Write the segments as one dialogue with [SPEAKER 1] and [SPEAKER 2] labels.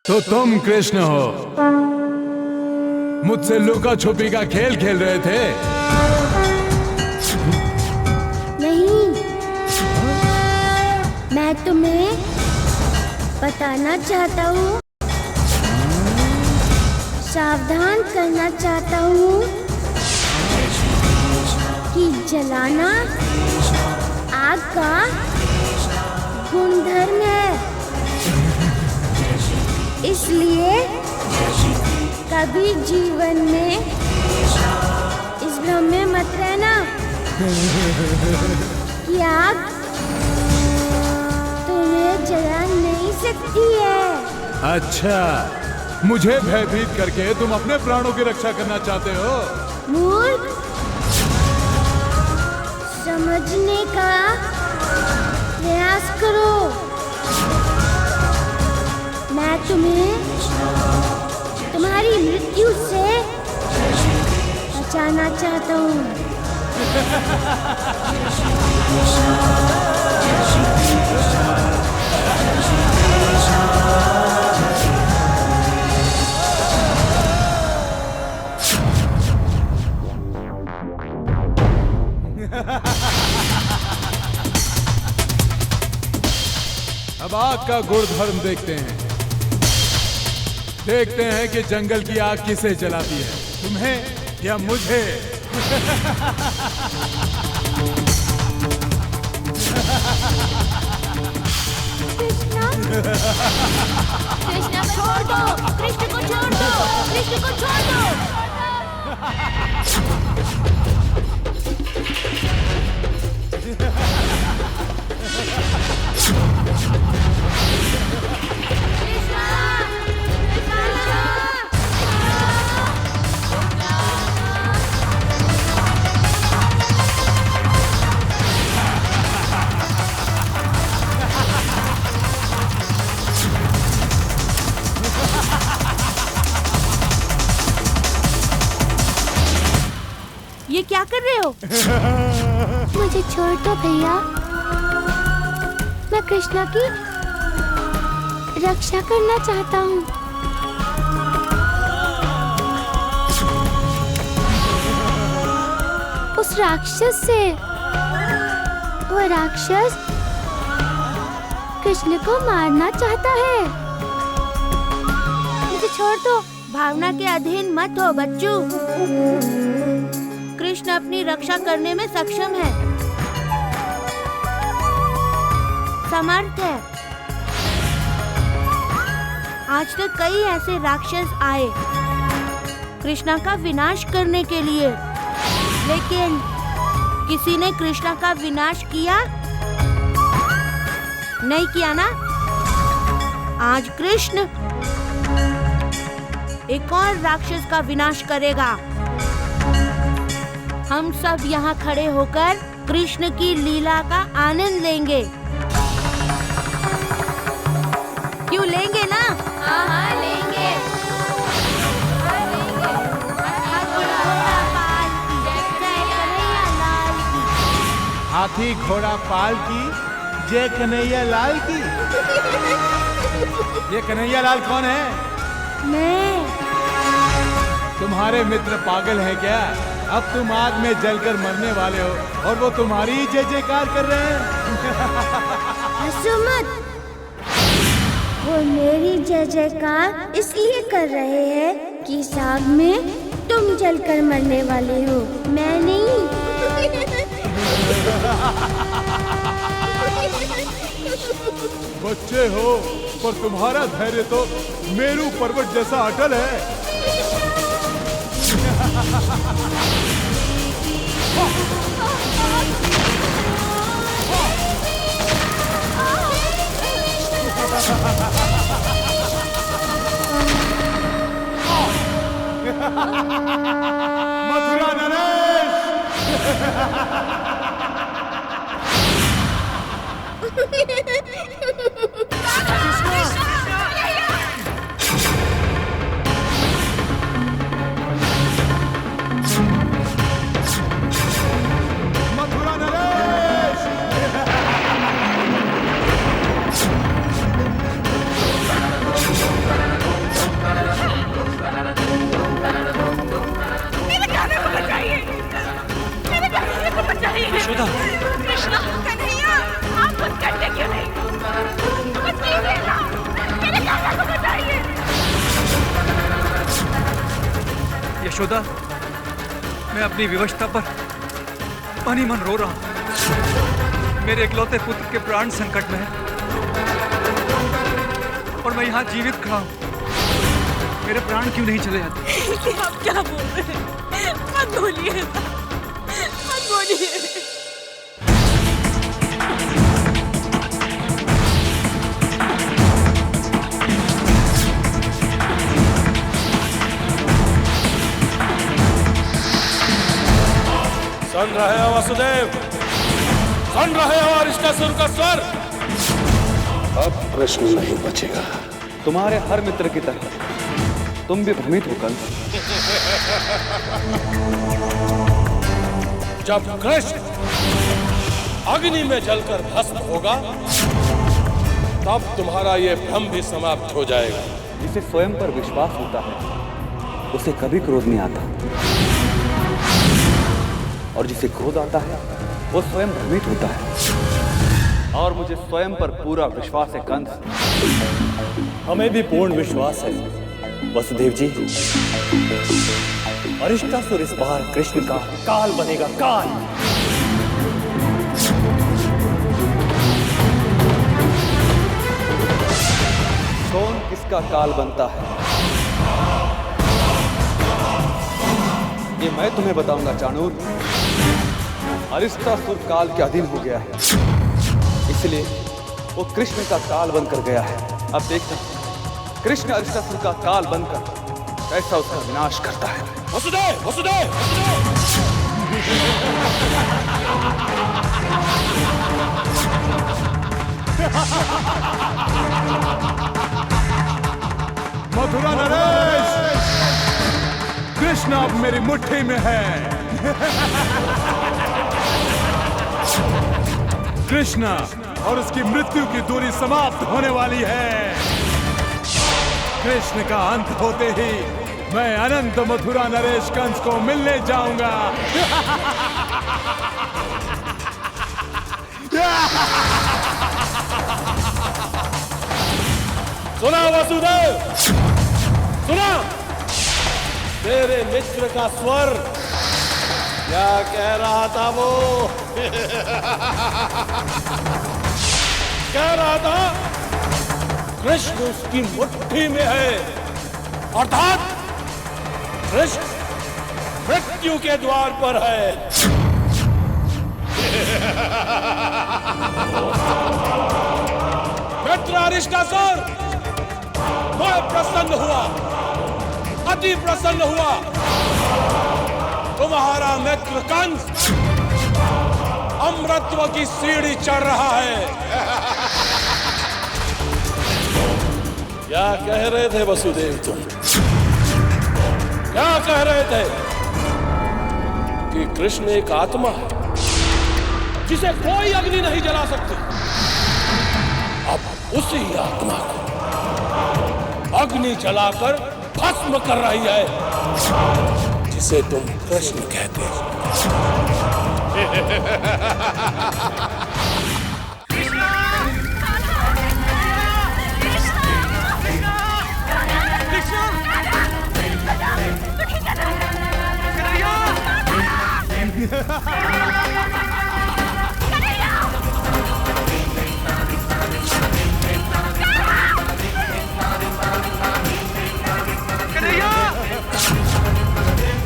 [SPEAKER 1] तो तुम कृष्ण हो, मुझसे लुका छुपी का खेल खेल रहे थे?
[SPEAKER 2] नहीं, मैं तुम्हें बताना चाहता हूँ, सावधान करना चाहता हूँ कि जलाना आग का गुणधर्म है। इसलिए कभी जीवन में इस भ्रम में मत रहना कि आग तुम्हें जला नहीं सकती है।
[SPEAKER 1] अच्छा, मुझे भयभीत करके तुम अपने प्राणों की रक्षा करना चाहते हो?
[SPEAKER 2] मूर्ख, समझने का प्रयास करो। मैं तुम्हें तुम्हारी मृत्यु से बचाना चाहता हूँ।
[SPEAKER 1] अब आग का गुणधर्म देखते हैं। देखते हैं कि जंगल की आग किसे जलाती है, तुम्हें या मुझे?
[SPEAKER 2] कृष्णा, कृष्णा को छोड़ दो, कृष्ण को छोड़ दो, कृष्ण को छोड़ दो।
[SPEAKER 3] ये क्या कर रहे हो?
[SPEAKER 2] मुझे छोड़ दो भैया, मैं कृष्णा की रक्षा करना चाहता हूँ। उस राक्षस से। वो राक्षस कृष्ण को मारना चाहता है। मुझे छोड़ दो।
[SPEAKER 3] भावना के अधीन मत हो बच्चू। कृष्ण अपनी रक्षा करने में सक्षम है, समर्थ है। आज तक कई ऐसे राक्षस आए कृष्णा का विनाश करने के लिए, लेकिन किसी ने कृष्णा का विनाश किया नहीं किया ना। आज कृष्ण एक और राक्षस का विनाश करेगा। हम सब यहाँ खड़े होकर कृष्ण की लीला का आनंद लेंगे। क्यों लेंगे ना?
[SPEAKER 2] हाँ, लेंगे।
[SPEAKER 4] हाथी घोड़ा पाल की, जय कन्हैया लाल की।
[SPEAKER 1] ये कन्हैया लाल कौन है?
[SPEAKER 2] मैं।
[SPEAKER 1] तुम्हारे मित्र पागल हैं क्या? अब तुम आग में जलकर मरने वाले हो और वो तुम्हारी जय जयकार कर रहे हैं।
[SPEAKER 2] हंसो मत। वो मेरी जय जयकार इसलिए कर रहे हैं कि इस आग में तुम जलकर मरने वाले हो, मैं नहीं।
[SPEAKER 1] बच्चे हो, पर तुम्हारा धैर्य तो मेरू पर्वत जैसा अटल है। मथुरा नरेश! मथुरा नरेश!
[SPEAKER 5] यशोदा, मैं अपनी विवशता पर मन ही मन रो रहा हूं। मेरे इकलौते पुत्र के प्राण संकट में है और मैं यहाँ जीवित खड़ा हूं। मेरे प्राण क्यों नहीं चले जाते?
[SPEAKER 6] आप क्या बोल रहे हैं? मत बोलिए, मत बोलिए।
[SPEAKER 7] सुन रहे हो वसुदेव? सुन रहे हो अरिष्टासुर का स्वर? अब कृष्ण नहीं बचेगा।
[SPEAKER 8] तुम्हारे हर मित्र की तरह तुम भी भ्रमित हो कंस।
[SPEAKER 7] जब कृष्ण अग्नि में जलकर भस्म होगा, तब तुम्हारा ये भ्रम भी समाप्त हो जाएगा।
[SPEAKER 8] जिसे स्वयं पर विश्वास होता है उसे कभी क्रोध नहीं आता, और जिसे क्रोध आता है वो स्वयं भ्रमित होता है। और मुझे स्वयं पर पूरा विश्वास है कंस।
[SPEAKER 9] हमें भी पूर्ण विश्वास है वसुदेव जी। अरिष्टासुर इस बार कृष्ण का काल बनेगा, काल।
[SPEAKER 8] कौन किसका काल बनता है ये मैं तुम्हें बताऊंगा चाणूर। अरिष्टासुर काल के अधीन हो गया है, इसलिए वो कृष्ण का काल बनकर गया है। अब देखना कृष्ण अरिष्टासुर का काल बनकर कैसा उसका विनाश करता है।
[SPEAKER 7] वसुदेव, वसुदेव,
[SPEAKER 1] मथुरा नरेश, कृष्ण अब मेरी मुट्ठी में है। कृष्ण और उसकी मृत्यु की दूरी समाप्त होने वाली है। कृष्ण का अंत होते ही मैं अनंत मथुरा नरेश कंस को मिलने जाऊंगा।
[SPEAKER 7] सुना वसुदेव, सुना तेरे मित्र का स्वर क्या कह रहा था? वो कह रहा था कृष्ण उसकी मुट्ठी में है, अर्थात कृष्ण मृत्यु के द्वार पर है। मित्र अरिष्टासुर, मैं प्रसन्न हुआ, अति प्रसन्न हुआ। तुम्हारा मित्र कंस अमृतत्व की सीढ़ी चढ़ रहा है। क्या कह रहे थे वसुदेव तुम? क्या कह रहे थे कि कृष्ण एक आत्मा है जिसे कोई अग्नि नहीं जला सकती। अब उसी आत्मा को अग्नि जलाकर भस्म कर रही है जिसे तुम कृष्ण कहते हो।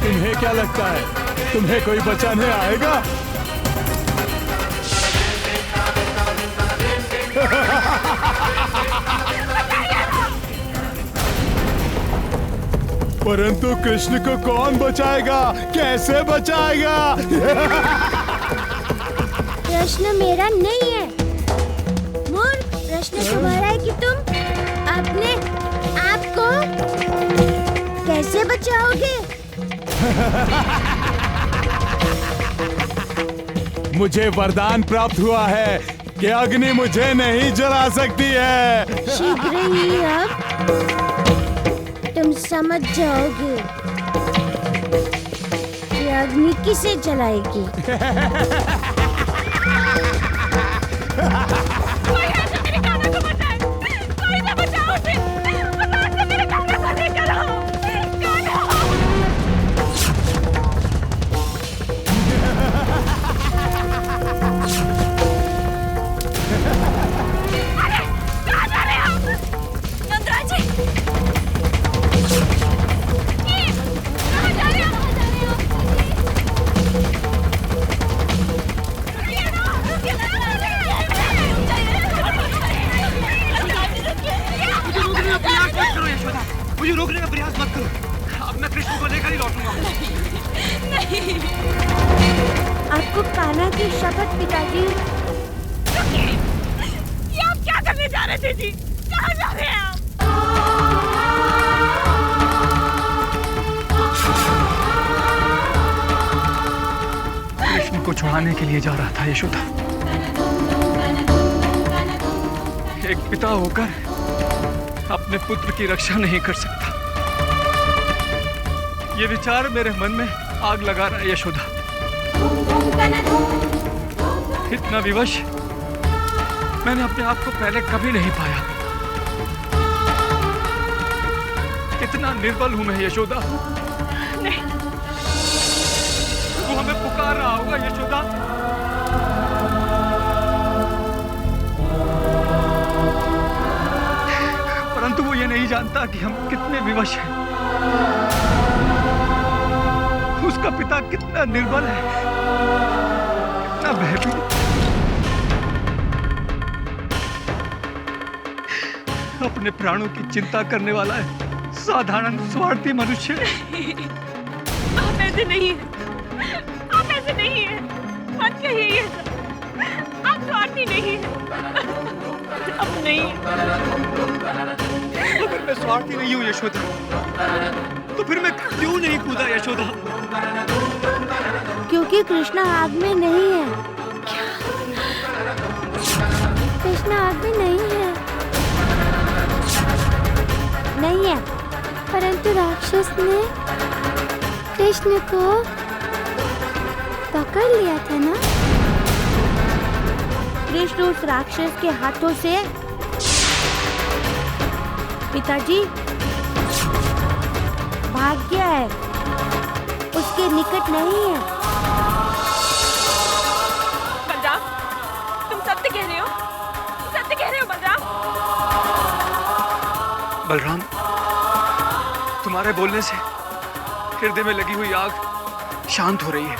[SPEAKER 1] तुम्हें क्या लगता है तुम्हें कोई बचाने आएगा? परंतु कृष्ण को कौन बचाएगा? कैसे बचाएगा?
[SPEAKER 2] प्रश्न मेरा नहीं है मूर्ख, प्रश्न तुम्हारा है कि तुम अपने आप को कैसे बचाओगे?
[SPEAKER 1] मुझे वरदान प्राप्त हुआ है कि अग्नि मुझे नहीं जला सकती है।
[SPEAKER 2] शीघ्र ही अब तुम समझ जाओगे कि अग्नि किसे जलाएगी।
[SPEAKER 5] मुझे रोकने का प्रयास मत करो। अब मैं कृष्ण को लेकर ही लौटूंगा।
[SPEAKER 6] नहीं।
[SPEAKER 3] आपको कान्हा की शपथ पिताजी।
[SPEAKER 6] ये आप क्या करने जा रहे थे जी? कहाँ जा रहे हैं आप?
[SPEAKER 5] कृष्ण को छुड़ाने के लिए जा रहा था यशोदा। एक पिता होकर अपने पुत्र की रक्षा नहीं कर सकता। ये विचार मेरे मन में आग लगा रहा है यशोदा। इतना विवश मैंने अपने आप को पहले कभी नहीं पाया। कितना निर्बल हूं मैं यशोदा।
[SPEAKER 6] नहीं।
[SPEAKER 5] वो हमें पुकार रहा होगा यशोदा। परंतु वो ये नहीं जानता कि हम कितने विवश हैं। उसका पिता कितना निर्बल है, कितना भयभीत, अपने प्राणों की चिंता करने वाला है। साधारण स्वार्थी मनुष्य।
[SPEAKER 6] आप ऐसे नहीं हैं। आप ऐसे नहीं हैं। मत कहिए ये सब। आप स्वार्थी नहीं हैं। अब नहीं।
[SPEAKER 5] अगर मैं स्वार्थी नहीं हूँ यशोदा, तो फिर मैं क्यों नहीं कूदा यशोदा?
[SPEAKER 3] क्योंकि कृष्णा आग में नहीं है। कृष्णा आग में नहीं है। नहीं है।
[SPEAKER 2] परंतु राक्षस ने कृष्ण को पकड़ लिया था ना?
[SPEAKER 3] कृष्ण उस राक्षस के हाथों से पिताजी भाग गया है। उसके निकट नहीं है।
[SPEAKER 6] बलराम, तुम सत्य कह रहे हो? सत्य कह रहे हो बलराम?
[SPEAKER 5] बलराम, तुम्हारे बोलने से हृदय में लगी हुई आग शांत हो रही है।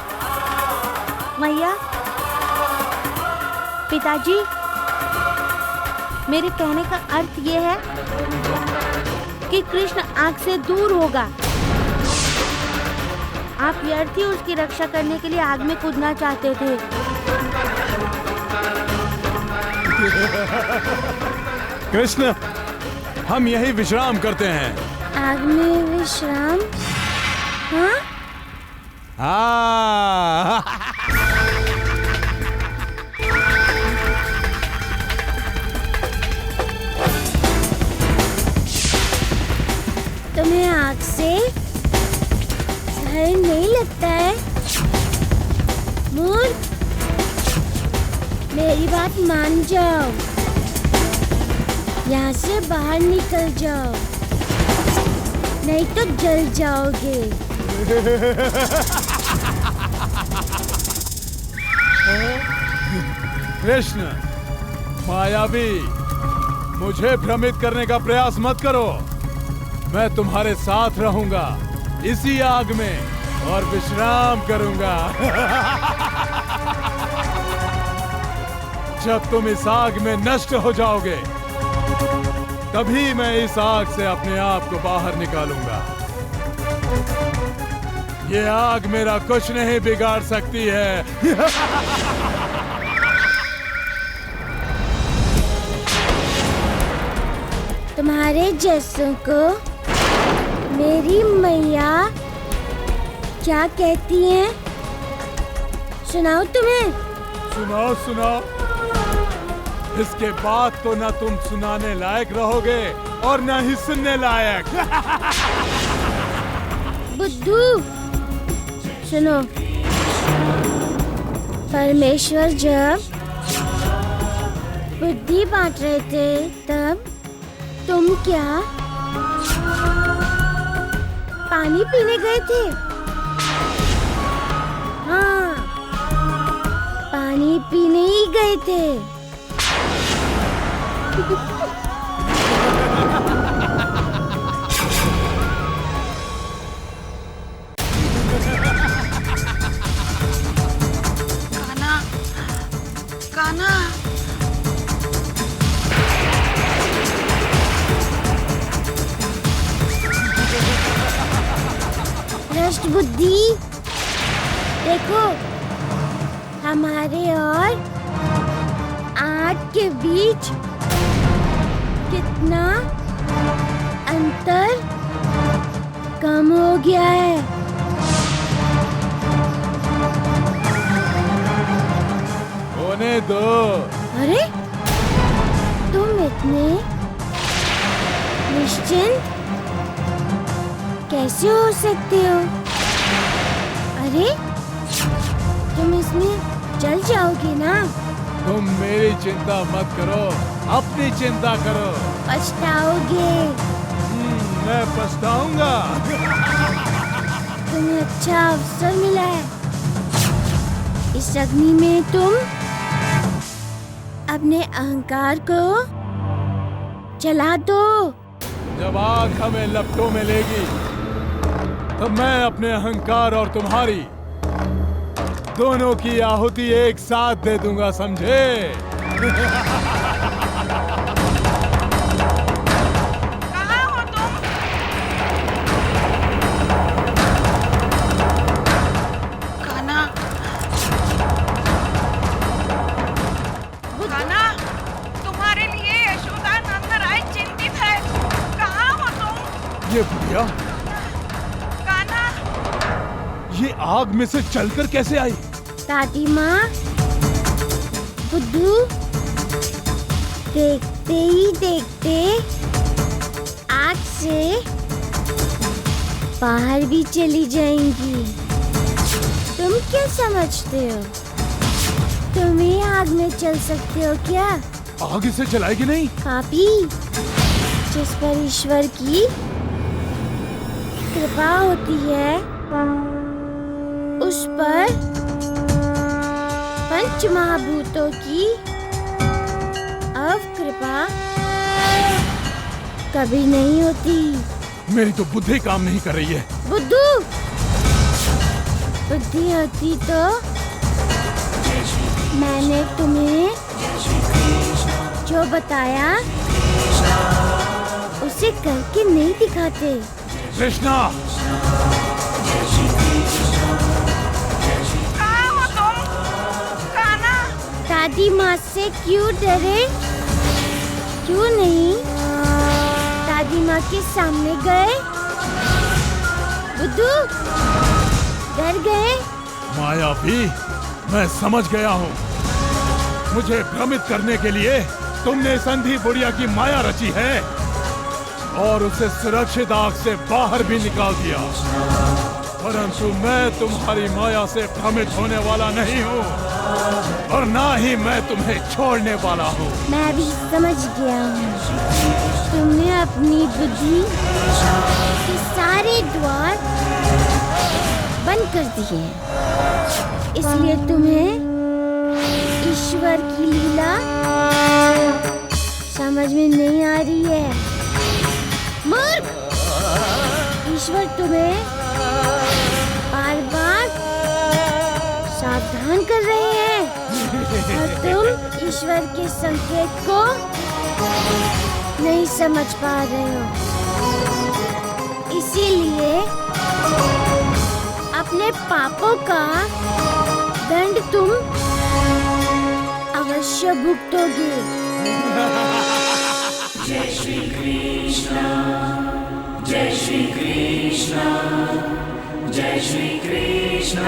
[SPEAKER 3] मैया, पिताजी, मेरे कहने का अर्थ ये है कि कृष्ण आग से दूर होगा। आप व्यर्थ ही उसकी रक्षा करने के लिए आग में कूदना चाहते थे।
[SPEAKER 1] कृष्ण, हम यही विश्राम करते हैं।
[SPEAKER 2] आग में विश्राम? हाँ?
[SPEAKER 1] हाँ।
[SPEAKER 2] तुम्हें आग से सहन नहीं लगता है? मूर्ख, मेरी बात मान जाओ। यहाँ से बाहर निकल जाओ, नहीं तो जल जाओगे।
[SPEAKER 1] कृष्ण, मायावी, मुझे भ्रमित करने का प्रयास मत करो। मैं तुम्हारे साथ रहूंगा इसी आग में और विश्राम करूंगा। जब तुम इस आग में नष्ट हो जाओगे, तभी मैं इस आग से अपने आप को बाहर निकालूंगा। ये आग मेरा कुछ नहीं बिगाड़ सकती है।
[SPEAKER 2] तुम्हारे जैसों को मेरी मैया क्या कहती हैं? सुनाओ तुम्हें?
[SPEAKER 1] सुनाओ सुनाओ। इसके बाद तो न तुम सुनाने लायक रहोगे और न ही सुनने लायक।
[SPEAKER 2] बुद्धू, सुनो। परमेश्वर जब बुद्धि बांट रहे थे, तब तुम क्या पानी पीने गए थे? हाँ, पानी पीने ही गए थे।
[SPEAKER 6] कान्हा, कान्हा।
[SPEAKER 2] बुद्धि। देखो, हमारे और आग के बीच कितना अंतर कम हो गया है।
[SPEAKER 1] होने दो।
[SPEAKER 2] अरे, तुम इतने निश्चिंत कैसे हो सकते हो? अरे, तुम इसमें जल जाओगे ना?
[SPEAKER 1] तुम मेरी चिंता मत करो, अपनी चिंता करो।
[SPEAKER 2] पछताओगे।
[SPEAKER 1] मैं पछताऊंगा।
[SPEAKER 2] तुम्हें अच्छा अवसर मिला है। इस अग्नि में तुम अपने अहंकार को जला दो।
[SPEAKER 1] जब आग हमें लपटों में लेगी, तब मैं अपने अहंकार और तुम्हारी दोनों की आहुति एक साथ दे दूंगा, समझे?
[SPEAKER 6] कहाँ हो तुम? कान्हा, कान्हा, तुम्हारे लिए यशोदा नंदन राय चिंतित है। कहाँ हो तुम?
[SPEAKER 1] ये बुढ़िया, ये आग में से चलकर कैसे आई?
[SPEAKER 2] दादी माँ, बुद्धू देखते ही देखते आग से बाहर भी चली जाएंगी। तुम क्या समझते हो? तुम ही आग में चल सकते हो क्या?
[SPEAKER 1] आग इसे जलाएगी नहीं?
[SPEAKER 2] पापी, जिस पर ईश्वर की कृपा होती है, उस पर पंच महाभूतों की अवकृपा कभी नहीं होती।
[SPEAKER 1] मेरी तो बुद्धि काम नहीं कर रही है।
[SPEAKER 2] बुद्धू, बुद्धि होती तो मैंने तुम्हें जो बताया उसे करके नहीं दिखाते।
[SPEAKER 1] कृष्णा,
[SPEAKER 2] दादी माँ से क्यों डरे? क्यों नहीं दादी माँ के सामने गए? बुद्धू, डर गए?
[SPEAKER 1] मायावी, मैं समझ गया हूँ। मुझे भ्रमित करने के लिए तुमने संधि बुढ़िया की माया रची है और उसे सुरक्षित आग से बाहर भी निकाल दिया। परंतु मैं तुम्हारी माया से भ्रमित होने वाला नहीं हूँ और ना ही मैं तुम्हें छोड़ने वाला हूँ।
[SPEAKER 2] मैं भी समझ गया हूँ। तुमने अपनी बुद्धि के सारे द्वार बंद कर दिए, इसलिए तुम्हें ईश्वर की लीला समझ में नहीं आ रही है। मूर्ख! ईश्वर तुम्हें बार बार सावधान कर रहे हैं और तुम ईश्वर के संकेत को नहीं समझ पा रहे हो। इसीलिए अपने पापों का दंड तुम अवश्य भुगतोगे।
[SPEAKER 10] जय श्री कृष्ण, जय श्री कृष्ण, जय श्री कृष्ण।